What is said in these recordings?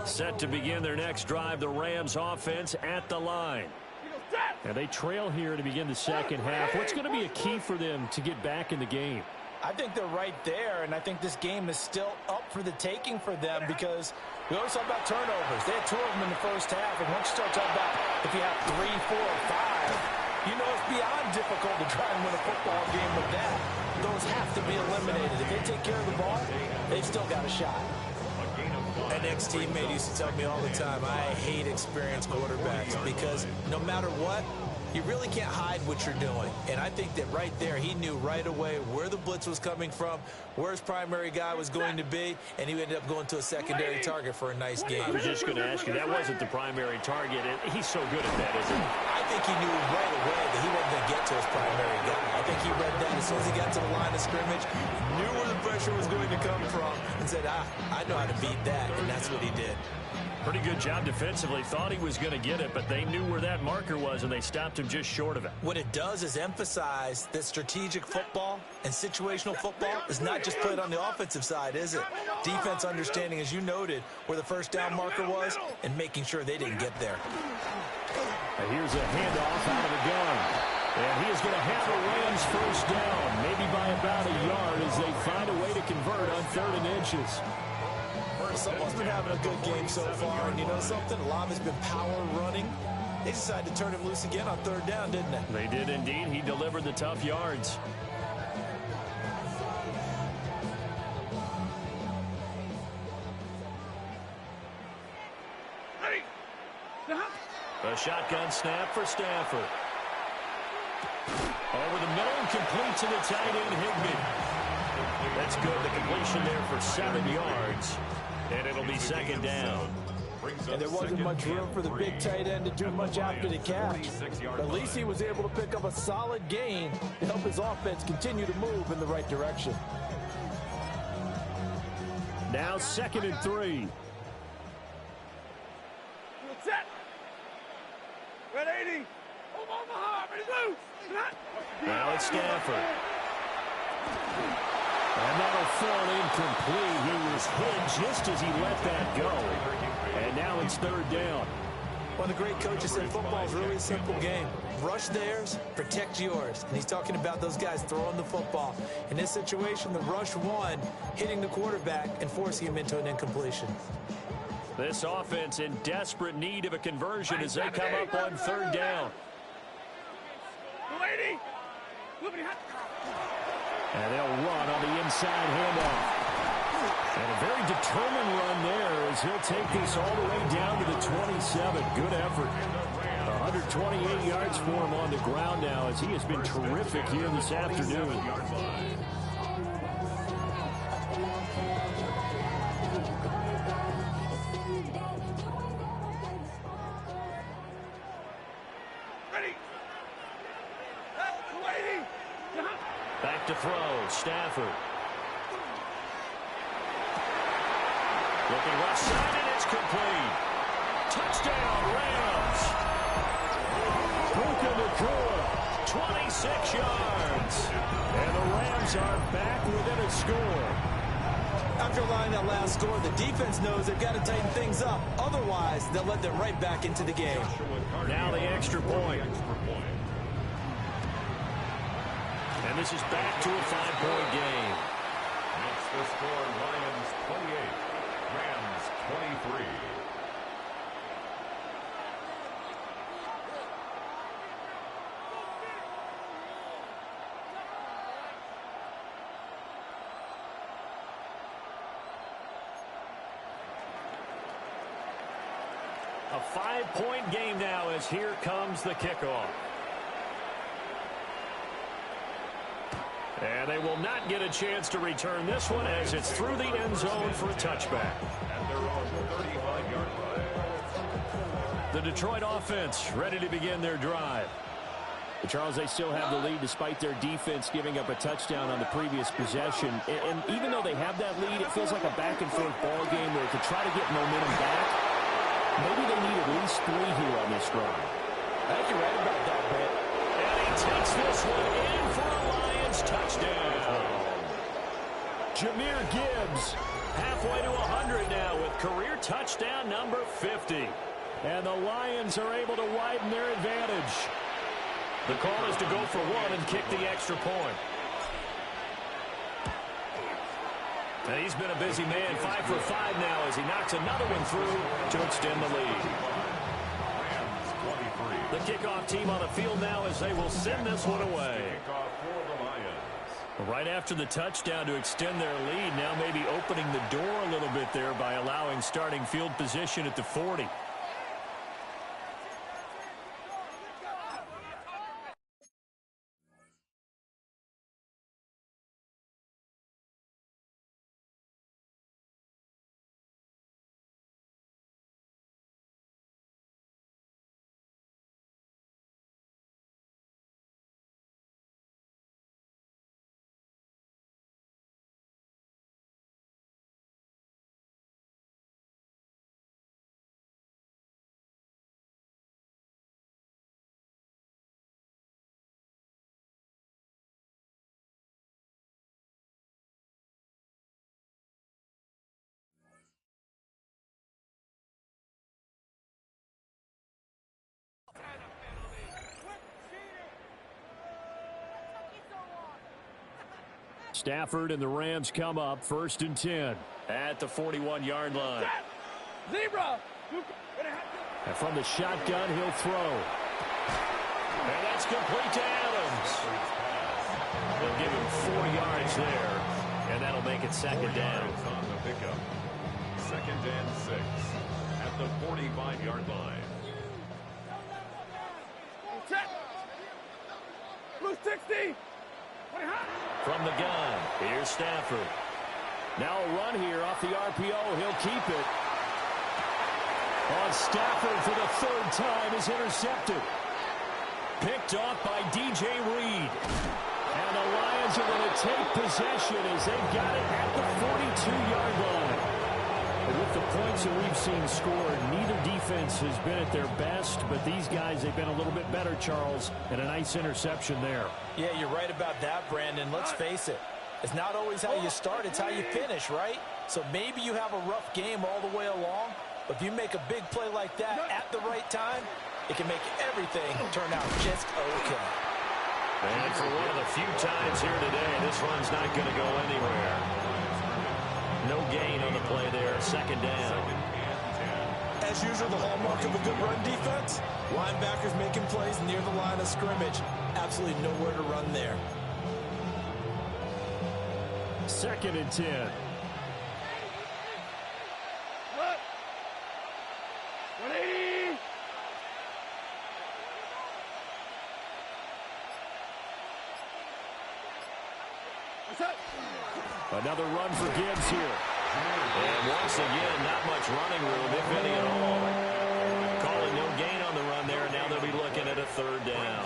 Set to begin their next drive, the Rams offense at the line. And they trail here to begin the second half. What's going to be a key for them to get back in the game? I think they're right there, and I think this game is still up for the taking for them because we always talk about turnovers. They had 2 of them in the first half, and once you start talking about if you have 3, 4, or 5, you know it's beyond difficult to try and win a football game with that. Those have to be eliminated. If they take care of the ball, they've still got a shot. An ex-teammate used to tell me all the time, I hate experienced quarterbacks because no matter what, you really can't hide what you're doing. And I think that right there, he knew right away where the blitz was coming from, where his primary guy was going to be, and he ended up going to a secondary target for a nice game. I was just going to ask you, that wasn't the primary target. He's so good at that, isn't he? I think he knew right away that he wasn't going to get to his primary guy. I think he read that as soon as he got to the line of scrimmage, knew where the pressure was going to come from, and said, I know how to beat that, and that's what he did. Pretty good job defensively. Thought he was going to get it, but they knew where that marker was, and they stopped him just short of it. What it does is emphasize that strategic football and situational football is not just played on the offensive side, is it? Defense understanding, as you noted, where the first down marker was and making sure they didn't get there. Now here's a handoff out of the gun. And he is going to have the Rams first down, maybe by about a yard as they find a way to convert on 3rd and inches. Someone's been having a good game so far, and you know something? A lot of it's been power running. They decided to turn him loose again on 3rd down, didn't they? They did indeed. He delivered the tough yards. A shotgun snap for Stafford. Over the middle, complete to the tight end, Higbee. That's good. The completion there for 7 yards. And it'll be 2nd down. And there wasn't much room for the big tight end to do much after the catch. But at least he was able to pick up a solid gain to help his offense continue to move in the right direction. Now 2nd and 3. Set. Red 80. Omaha, ready to move. Now it's Stafford. And that'll fall incomplete. He was hit just as he let that go. And now it's 3rd down. One of the great coaches said football is really a simple game. Rush theirs, protect yours. And he's talking about those guys throwing the football. In this situation, the rush won, hitting the quarterback and forcing him into an incompletion. This offense in desperate need of a conversion as they come up on 3rd down. And they'll run on the inside handoff. And a very determined run there as he'll take this all the way down to the 27. Good effort. 128 yards for him on the ground now as he has been terrific here this afternoon. Back to throw, Stafford. Looking left side, and it's complete. Touchdown, Rams. Puka Nacua, 26 yards. And the Rams are back within a score. After allowing that last score, the defense knows they've got to tighten things up. Otherwise, they'll let them right back into the game. Now the extra point. And this is back to a 5-point game. It's the score, Lions 28, Rams 23. A 5-point game now as here comes the kickoff. And they will not get a chance to return this one as it's through the end zone for a touchback. And they're on the 35-yard line. The Detroit offense ready to begin their drive. But Charles, they still have the lead despite their defense giving up a touchdown on the previous possession. And even though they have that lead, it feels like a back-and-forth ball game where to try to get momentum back, maybe they need at least 3 here on this drive. I think you're right about that, Brett. And he takes this one in for a Lions touchdown. Jahmyr Gibbs, halfway to 100 now with career touchdown number 50. And the Lions are able to widen their advantage. The call is to go for one and kick the extra point. And he's been a busy man, 5 for 5 now as he knocks another one through to extend the lead. The kickoff team on the field now as they will send this one away. Right after the touchdown to extend their lead, now maybe opening the door a little bit there by allowing starting field position at the 40. Stafford and the Rams come up 1st and 10 at the 41-yard line. Zebra! And from the shotgun, he'll throw. And that's complete to Adams. They'll give him 4 yards there, and that'll make it 2nd down. On the pickup. 2nd and 6 at the 45-yard line. Check! Blue 60! From the gun, here's Stafford. Now a run here off the RPO. He'll keep it. On Stafford for the 3rd time is intercepted. Picked off by DJ Reed. And the Lions are going to take possession as they've got it at the 42-yard line. With the points that we've seen scored, neither defense has been at their best, but these guys, they've been a little bit better, Charles, and a nice interception there. Yeah, you're right about that, Brandon. Let's face it. It's not always how you start, it's how you finish, right? So maybe you have a rough game all the way along, but if you make a big play like that at the right time, it can make everything turn out just okay. And for one of the few times here today, this run's not going to go anywhere. No gain on the play there, 2nd down. As usual, the hallmark of a good run defense, linebackers making plays near the line of scrimmage. Absolutely nowhere to run there. 2nd and 10. What? 180! What's up? Another run for Gibbs here. And once again, not much running room, if any at all. Calling no gain on the run there, and now they'll be looking at a 3rd down.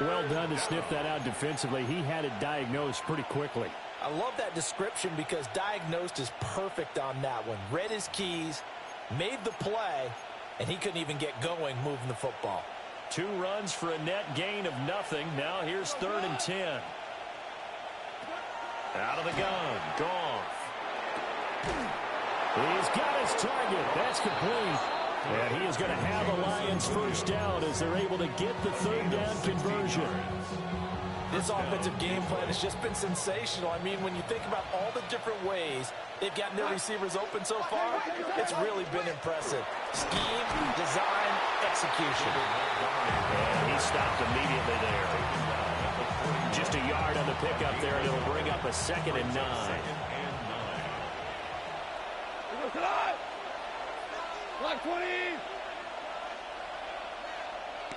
Well done to sniff that out defensively. He had it diagnosed pretty quickly. I love that description because diagnosed is perfect on that one. Read his keys, made the play, and he couldn't even get going moving the football. 2 runs for a net gain of nothing. Now here's 3rd and 10. Out of the gun, Goff. He's got his target. That's complete. And he is going to have a Lions 1st down as they're able to get the 3rd down conversion. This offensive game plan has just been sensational. I mean, when you think about all the different ways they've gotten their receivers open so far, it's really been impressive. Scheme, design, execution. And he stopped immediately there. Just a yard on the pickup there, and it'll bring up a 2nd and 9. Block 20!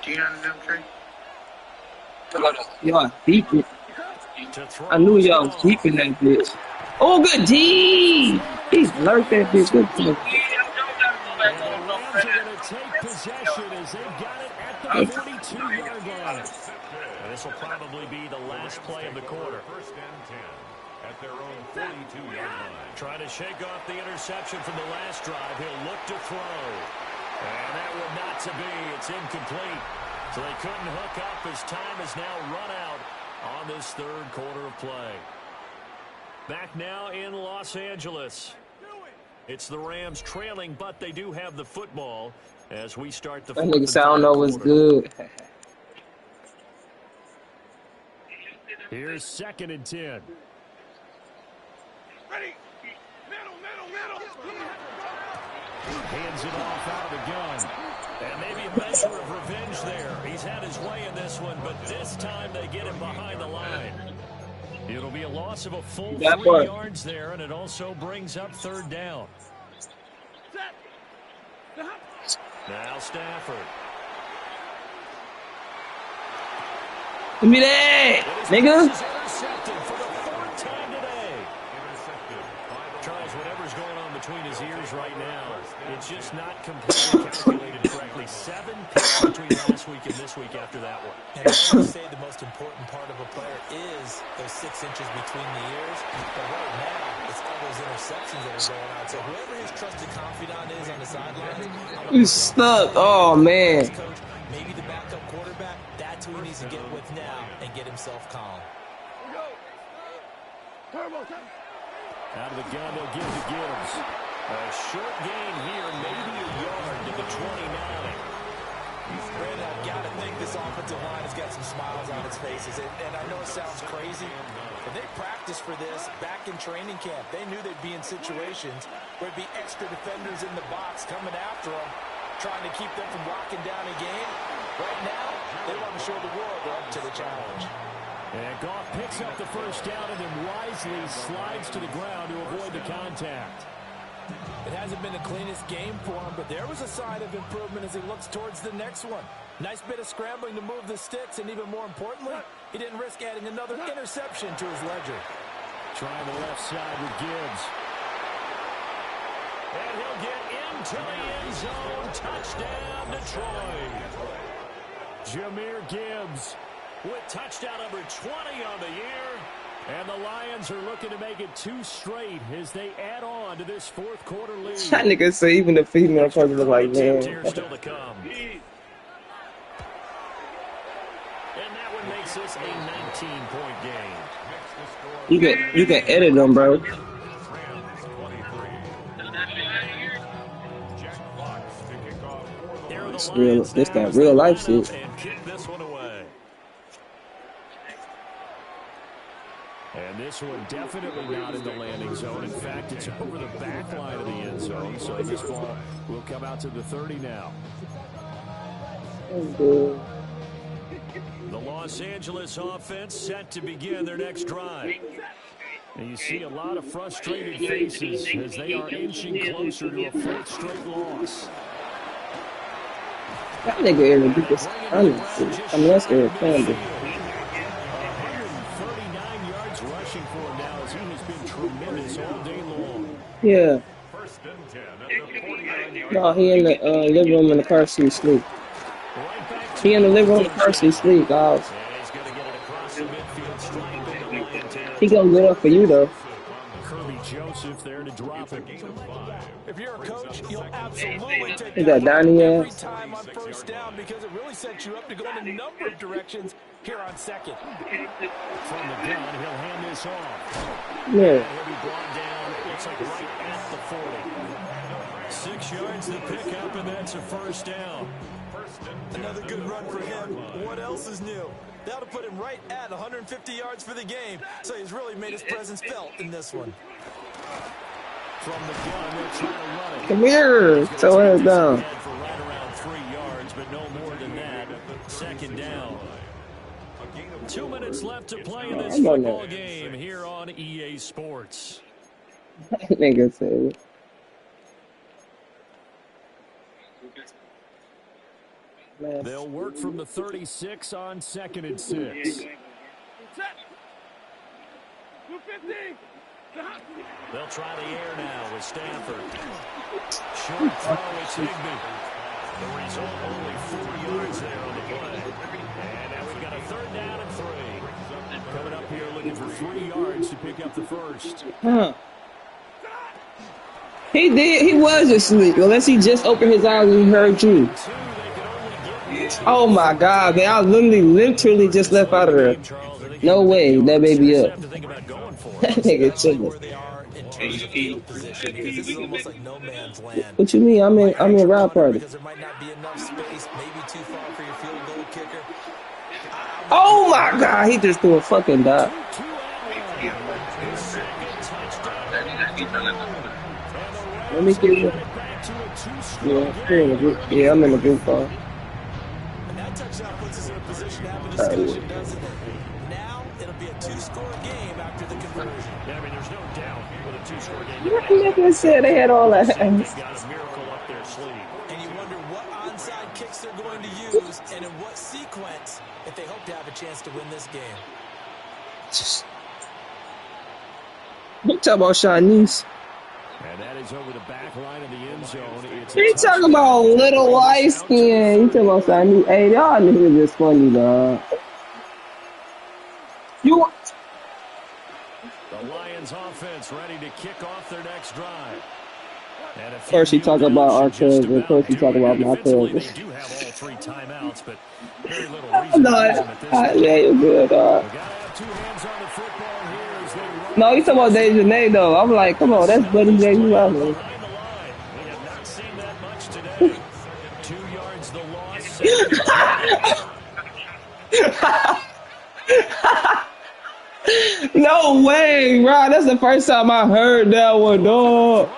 Do you know the number 3? Y'all deep it. I knew y'all was deep in that bitch. Oh, good D! He's lurked that bitch. Good D. And the Rams are going to take possession as they've got it at the 42-yard line. And this will probably be the last play of the quarter. 1st and 10 at their own 42-yard line. Trying to shake off the interception from the last drive. He'll look to throw. And that one not to be. It's incomplete. So they couldn't hook up as time has now run out on this 3rd quarter of play. Back now in Los Angeles. It's the Rams trailing, but they do have the football as we start the That fourth nigga and said I don't final know what's quarter. good. Here's 2nd and 10. Ready. Middle. Hands it off out of the gun. And maybe a measure of revenge there. He's had his way in this one, but this time they get him behind the line. It'll be a loss of a full That 3 part. yards there, and it also brings up 3rd down. Now Stafford. Give me that, nigga. This is intercepted for the 4th time today. Charles, whatever's going on between his ears right now, it's just not completely calculated correctly. 7 picks between last week and this week after that one. And I always say the most important part of a player is those 6 inches between the ears. But right now, it's all those interceptions that are going on. So whoever his trusted confidant is on the sidelines, You stuck. Oh man. coach, maybe the backup quarterback, that's who he needs to get with now and get himself calm. Out of the gun, they'll give to Gibbs. A short gain here, maybe a yard to the 29. Brandon, I've got to think this offensive line has got some smiles on its faces. And I know it sounds crazy, but they practiced for this back in training camp. They knew they'd be in situations where there'd be extra defenders in the box coming after them, trying to keep them from locking down a game. Right now, they want to show the world they're up to the challenge. And Goff picks up the 1st down and then wisely slides to the ground to avoid the contact. It hasn't been the cleanest game for him, but there was a sign of improvement as he looks towards the next one. Nice bit of scrambling to move the sticks, and even more importantly, he didn't risk adding another interception to his ledger. Trying the left side with Gibbs. And he'll get into the end zone. Touchdown, Detroit. Jahmyr Gibbs With touchdown number 20 on the year. And the Lions are looking to make it 2 straight as they add on to this 4th quarter lead. That nigga say even the female person look like Attempt man. here still to come. And that one makes this a 19-point game. You can edit them, bro. Here are the Real, Lions this now that as real they life line up shit. and kick this one away. And this one definitely not in the landing zone. In fact, it's over the back line of the end zone. So this ball will come out to the 30 now. The Los Angeles offense set to begin their next drive. And you see a lot of frustrated faces as they are inching closer to a 4th straight loss. That nigga Eric beat this. I mean, that's Eric Campbell. 139 yards rushing for him now as he has been tremendous all day long. Yeah. 1st and 10 at the 49-yard No, he in the living room in the car seat sleep. Right back to He in the living room in the car seat sleep, dog. and he's going to get it across the midfield stripe into Lion territory. He gonna get up for you though. Kirby Joseph there to drop it. If you're a coach, you'll absolutely take He got that Donnie every ass. time on 1st down because it really sets you up to go in a number of directions here on 2nd. From the gun, he'll hand this off. Yeah. He'll be brought down, looks like right at the 40. 6 yards to pick up, and that's a 1st down. Another good run for him. What else is new? That'll put him right at 150 yards for the game. So he's really made his presence felt in this one. From the gun, they'll try to run it. Come here. Throw her down. Head for right around 3 yards, but no more than that. 2nd down. 2 minutes left to play in this I'm on football that. game here on EA Sports. That nigga said. Man, They'll work from the 36 on 2nd and 6. Set. 250. They'll try the air now with Stafford. Short throw, it's Higbee. The result, only 4 yards there on the play. And now we've got a 3rd down and 3. Coming up here looking for 3 yards to pick up the 1st. huh. He did. He was asleep. Unless he just opened his eyes and he heard you. 2, they could only get Oh my God, man! I literally just left out of there. Charles. I think No way, that baby you up. have to think about got going for That him. nigga Especially chilling. where they are in terms of field position, because this is almost like no man's land. What you mean? I'm Might in hurt your ride punter party. because there might not be enough space, maybe too far for your field goal kicker. Oh my god, he just threw a fucking dot. Let me get you. Yeah, I'm in the group call. And that touchdown puts us in a position to have a discussion, doesn't it? Now it'll be a two-score game after the conversion. Yeah, I mean, there's no doubt with a two-score game. What nigga said they had all that? They've got a miracle up their sleeve. And you wonder what onside kicks they're going to use and in what sequence if they hope to have a chance to win this game. You talking about Shanice? And that is over the back line of the end zone. He talking about little light skin. You talking about Shanice? Hey, y'all niggas just funny, dog. You. The Lions offense ready to kick off their next drive. First he talk about our cousin. First he talk about my cousin. They do have all 3 timeouts, but very little reason No, to use them at this point. yeah, you're good, dog. We gotta have 2 hands on the football here as they run. No, you talking about Dejanay though. I'm like, come on, that's Buddy J. You out here. Behind the line. We have not seen that much today. 2 yards the loss. 7 No way, bro. That's the first time I heard that one, dog.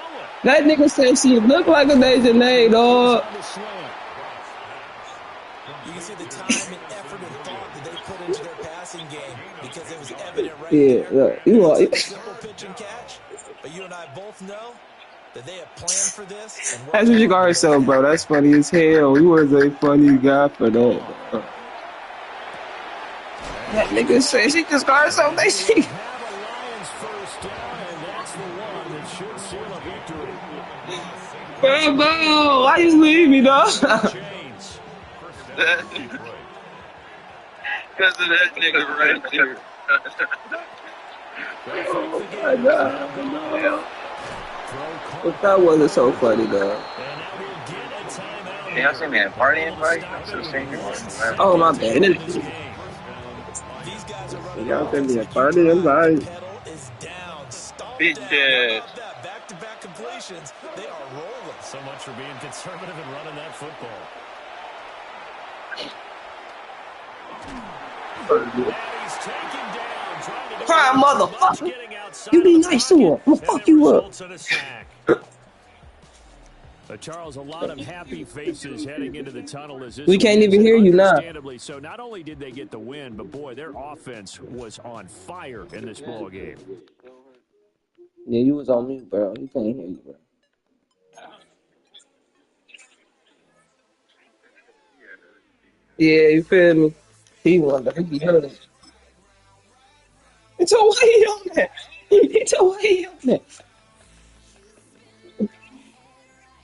That nigga said she looked like a Dejanay, dog. You can see the time and effort and thought that they put into their passing game because it was evident right Yeah, there. yeah. You are. Simple pitch and catch, but you and I both know that they have planned for this. And That's what you got yourself, bro. That's funny as hell. You was a funny guy for that. Bro. That nigga said she just got herself. They she. have a Lions first down, and that's the one that should seal a victory. Bro, why you leave me, dog? Chains. Because of that nigga right there. My God. But that wasn't so funny, dog. Y'all see me at party invite? I'm so senior. Oh, my bad. Y'all sent me a party invite. Bitch ass. Back-to-back completions, they are rolling. So much for being conservative and running that football. And he's taken down, trying to Cry, get motherfucker. getting outside You be of the nice to her. pocket, I'ma and fuck it you up. results in a sack. Charles, a lot of happy faces heading into the tunnel as this We can't wins, even hear and you now. understandably so. Not only did they get the win, but boy, their offense was on fire in this ball game. Yeah, you was on mute, bro. You can't hear you, bro. Yeah, you feel me? He wonder. He heard it. It's a way on that. It's a way on that.